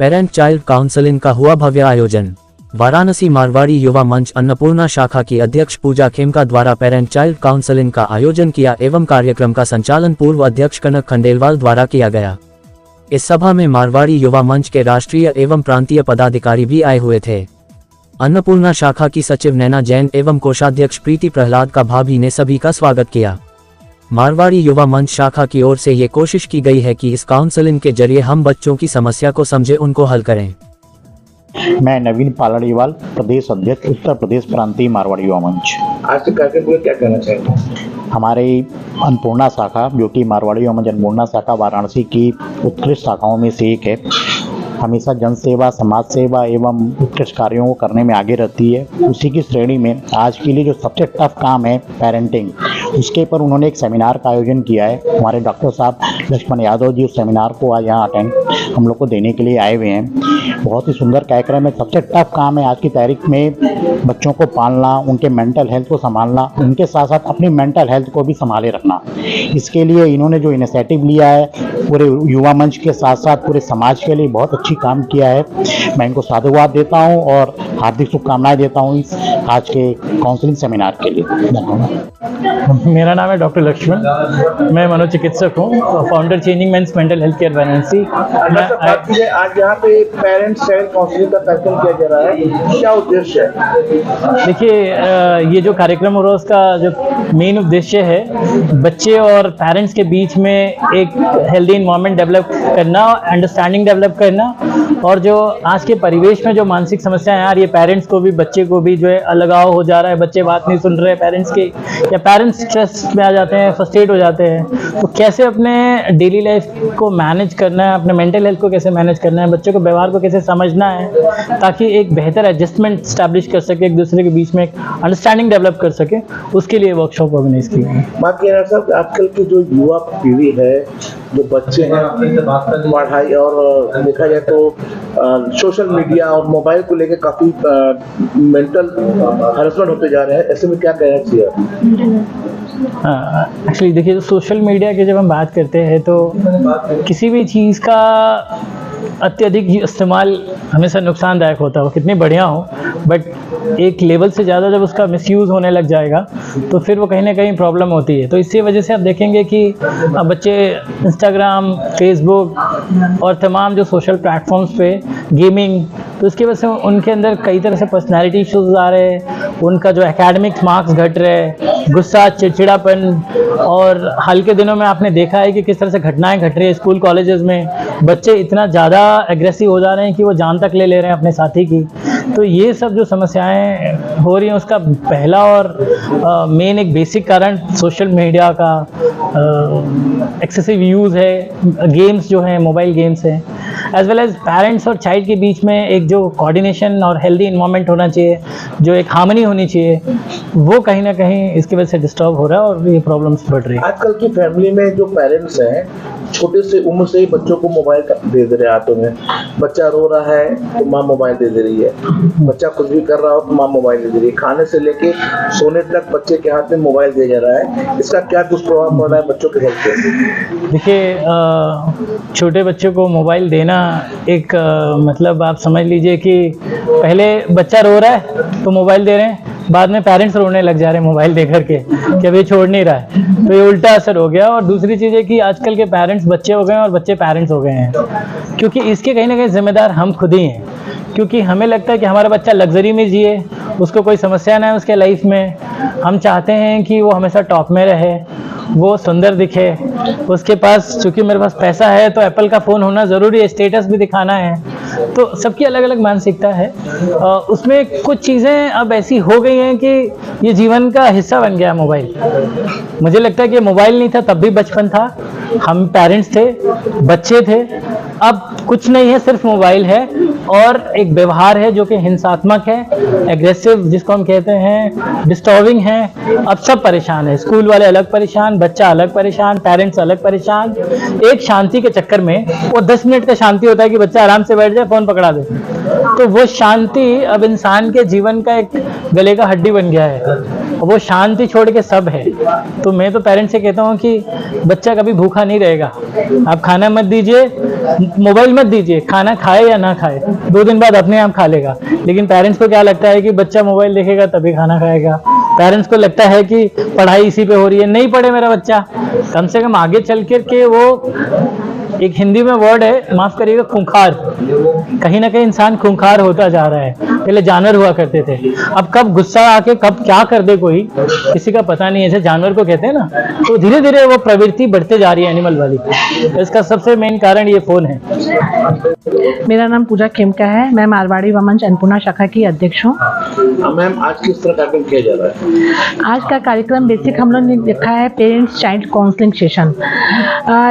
Parent child counselling का हुआ भव्य आयोजन। वाराणसी मारवाड़ी युवा मंच अन्नपूर्णा शाखा की अध्यक्ष पूजा खेमका द्वारा पेरेंट चाइल्ड काउंसलिंग का आयोजन किया एवं कार्यक्रम का संचालन पूर्व अध्यक्ष कनक खंडेलवाल द्वारा किया गया। इस सभा में मारवाड़ी युवा मंच के राष्ट्रीय एवं प्रांतीय पदाधिकारी भी आए हुए थे। अन्नपूर्णा शाखा की सचिव नैना जैन एवं कोषाध्यक्ष प्रीति प्रहलाद का भाभी ने सभी का स्वागत किया। मारवाड़ी युवा मंच शाखा की ओर से ये कोशिश की गई है कि इस काउंसलिंग के जरिए हम बच्चों की समस्या को समझे, उनको हल करें। मैं नवीन पालड़ीवाल, प्रदेश अध्यक्ष उत्तर प्रदेश प्रांतीय मारवाड़ी युवा मंच। आज के कार्यक्रम को क्या कहना चाहेंगे? हमारे अन्नपूर्णा शाखा, जो कि मारवाड़ी युवा मंच अन्नपूर्णा शाखा वाराणसी की उत्कृष्ट शाखाओं में से एक है, हमेशा जन सेवा, समाज सेवा एवं उत्कृष्ट कार्यों को करने में आगे रहती है। उसी की श्रेणी में आज के लिए जो सबसे टफ काम है पेरेंटिंग, उसके पर उन्होंने एक सेमिनार का आयोजन किया है। हमारे डॉक्टर साहब लक्ष्मण यादव जी उस सेमिनार को आज यहाँ अटेंड हम लोग को देने के लिए आए हुए हैं। बहुत ही सुंदर कार्यक्रम है। सबसे टफ काम है आज की तारीख में बच्चों को पालना, उनके मेंटल हेल्थ को संभालना, उनके साथ साथ अपनी मेंटल हेल्थ को भी संभाले रखना। इसके लिए इन्होंने जो इनिशिएटिव लिया है पूरे युवा मंच के साथ साथ पूरे समाज के लिए बहुत अच्छी काम किया है। मैं इनको साधुवाद देता हूं और हार्दिक शुभकामनाएं देता हूं इस आज के काउंसलिंग सेमिनार के लिए। धन्यवाद। मेरा नाम है डॉक्टर लक्ष्मण, मैं मनोचिकित्सक हूँ, founder changing men's mental health care Varanasi. आज यहाँ पे पेरेंट्स चाइल्ड काउंसलिंग का कार्यक्रम किया जा रहा है, क्या उद्देश्य है? देखिए, ये जो कार्यक्रम हो रहा है उसका जो मेन उद्देश्य है बच्चे और पेरेंट्स के बीच में एक हेल्दी इन्वायरमेंट डेवलप करना, अंडरस्टैंडिंग डेवलप करना, और जो आज के परिवेश में जो मानसिक समस्याएं हैं यार, ये पेरेंट्स को भी बच्चे को भी जो है अलगाव हो जा रहा है, बच्चे बात नहीं सुन रहे पेरेंट्स के, या पेरेंट्स स्ट्रेस में आ जाते हैं, फ्रस्ट्रेट हो जाते हैं। तो कैसे अपने डेली लाइफ को मैनेज करना है, अपने मेंटल हेल्थ को कैसे मैनेज करना है, बच्चों को व्यवहार को कैसे समझना है, ताकि एक बेहतर एडजस्टमेंट स्टैब्लिश कर सके, एक दूसरे के बीच में एक अंडरस्टैंडिंग डेवलप कर सके, उसके लिए वर्कशॉप ऑर्गेनाइज की गई। बात कह रहा साहब, आजकल की जो युवा पीढ़ी है, जो बच्चे हैं, पढ़ाई और देखा जाए तो सोशल मीडिया और मोबाइल को लेकर काफी मेंटल हरेसमेंट होते जा रहे हैं, ऐसे में क्या कहना चाहिए? एक्चुअली देखिए, सोशल मीडिया की जब हम बात करते हैं तो किसी भी चीज़ का अत्यधिक इस्तेमाल हमेशा नुकसानदायक होता है, वो कितनी बढ़िया हो, बट एक लेवल से ज़्यादा जब उसका मिसयूज़ होने लग जाएगा तो फिर वो कहीं ना कहीं प्रॉब्लम होती है। तो इसी वजह से आप देखेंगे कि अब बच्चे इंस्टाग्राम, फेसबुक और तमाम जो सोशल प्लेटफॉर्म्स पे गेमिंग, तो उसकी वजह से उनके अंदर कई तरह से पर्सनैलिटी इश्यूज आ रहे हैं, उनका जो एकेडमिक मार्क्स घट रहे हैं, गुस्सा, चिड़चिड़ापन, और हाल के दिनों में आपने देखा है कि किस तरह से घटनाएं घट रही है स्कूल कॉलेजेस में। बच्चे इतना ज़्यादा एग्रेसिव हो जा रहे हैं कि वो जान तक ले रहे हैं अपने साथी की। तो ये सब जो समस्याएं हो रही हैं उसका पहला और मेन एक बेसिक कारण सोशल मीडिया का एक्सेसिव यूज़ है, गेम्स जो हैं, मोबाइल गेम्स हैं, एज वेल एज पेरेंट्स और चाइल्ड के बीच में एक जो कोऑर्डिनेशन और हेल्दी इन्वायरमेंट होना चाहिए, जो एक हार्मनी होनी चाहिए, वो कहीं ना कहीं इसकी वजह से डिस्टर्ब हो रहा है और ये प्रॉब्लम्स बढ़ रही है। आजकल की फैमिली में जो पेरेंट्स हैं, छोटे से उम्र से ही बच्चों को मोबाइल दे रहे हैं हाथों में। बच्चा रो रहा है तो माँ मोबाइल दे रही है, बच्चा कुछ भी कर रहा हो तो माँ मोबाइल दे रही है, खाने से लेके सोने तक बच्चे के हाथ में मोबाइल दिया जा रहा है। इसका क्या दुष्प्रभाव पड़ रहा है बच्चों के हेल्थ पे? देखिए, छोटे बच्चों को मोबाइल देना एक मतलब आप समझ लीजिए कि पहले बच्चा रो रहा है तो मोबाइल दे रहे हैं, बाद में पेरेंट्स रोने लग जा रहे हैं मोबाइल दे करके कि अभी छोड़ नहीं रहा है, तो ये उल्टा असर हो गया। और दूसरी चीज़ है कि आजकल के पेरेंट्स बच्चे हो गए हैं और बच्चे पेरेंट्स हो गए हैं, क्योंकि इसके कहीं ना कहीं जिम्मेदार हम खुद ही हैं, क्योंकि हमें लगता है कि हमारा बच्चा लग्जरी में जिए, उसको कोई समस्या ना है उसके लाइफ में। हम चाहते हैं कि वो हमेशा टॉप में रहे, वो सुंदर दिखे, उसके पास, चूँकि मेरे पास पैसा है तो एप्पल का फ़ोन होना ज़रूरी है, स्टेटस भी दिखाना है। तो सबकी अलग अलग मानसिकता है। उसमें कुछ चीज़ें अब ऐसी हो गई हैं कि ये जीवन का हिस्सा बन गया मोबाइल। मुझे लगता है कि मोबाइल नहीं था तब भी बचपन था, हम पेरेंट्स थे, बच्चे थे, अब कुछ नहीं है, सिर्फ मोबाइल है और एक व्यवहार है जो कि हिंसात्मक है, एग्रेसिव जिसको हम कहते हैं, डिस्टर्बिंग है। अब सब परेशान है, स्कूल वाले अलग परेशान, बच्चा अलग परेशान, पेरेंट्स अलग परेशान। एक शांति के चक्कर में वो 10 मिनट का शांति होता है कि बच्चा आराम से बैठ जाए, फोन पकड़ा दे, तो वो शांति अब इंसान के जीवन का एक गले का हड्डी बन गया है। वो शांति छोड़ के सब है। तो मैं तो पेरेंट्स से कहता हूँ कि बच्चा कभी भूखा नहीं रहेगा, आप खाना मत दीजिए, मोबाइल मत दीजिए, खाना खाए या ना खाए 2 दिन बाद अपने आप खा लेगा। लेकिन पेरेंट्स को क्या लगता है कि बच्चा मोबाइल देखेगा तभी खाना खाएगा। पेरेंट्स को लगता है कि पढ़ाई इसी पे हो रही है, नहीं पढ़े मेरा बच्चा, कम से कम आगे चल कर के वो, एक हिंदी में वर्ड है, माफ करिएगा, खूंखार। कहीं ना कहीं इंसान खूंखार होता जा रहा है। पहले जानवर हुआ करते थे, अब कब गुस्सा आके कब क्या कर दे कोई किसी का पता नहीं है। जैसे जानवर को कहते हैं ना, तो धीरे धीरे वो प्रवृत्ति बढ़ते जा रही है एनिमल वाली। तो इसका सबसे मेन कारण ये फोन है। मेरा नाम पूजा खेमका है, मैं मारवाड़ी वमंच अन्नपूर्णा शाखा की अध्यक्ष हूँ। मैम, आज किस तरह कार्यक्रम किया जा रहा है? आज का कार्यक्रम बेसिक हम लोग ने देखा है पेरेंट्स चाइल्ड काउंसलिंग सेशन।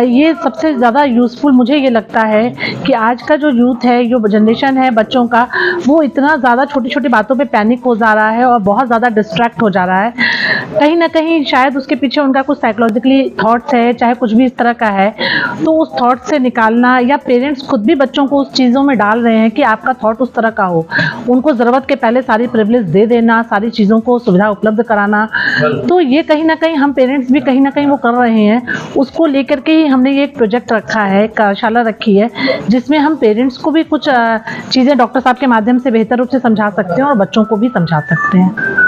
ये सबसे ज़्यादा यूज़फुल मुझे ये लगता है कि आज का जो यूथ है, जो जनरेशन है बच्चों का, वो इतना ज़्यादा छोटी छोटी बातों पे पैनिक हो जा रहा है और बहुत ज़्यादा डिस्ट्रैक्ट हो जा रहा है। कहीं ना कहीं शायद उसके पीछे उनका कुछ साइकोलॉजिकली थॉट्स है, चाहे कुछ भी इस तरह का है, तो उस थॉट से निकालना, या पेरेंट्स खुद भी बच्चों को उस चीज़ों में डाल रहे हैं कि आपका थॉट उस तरह का हो, उनको ज़रूरत के पहले सारी प्रिविलेज दे देना, सारी चीज़ों को सुविधा उपलब्ध कराना। तो ये कहीं ना कहीं हम पेरेंट्स भी कहीं ना कहीं वो कर रहे हैं। उसको लेकर के ही हमने ये एक प्रोजेक्ट रखा है, कार्यशाला रखी है, जिसमें हम पेरेंट्स को भी कुछ चीज़ें डॉक्टर साहब के माध्यम से बेहतर रूप से समझा सकते हैं और बच्चों को भी समझा सकते हैं।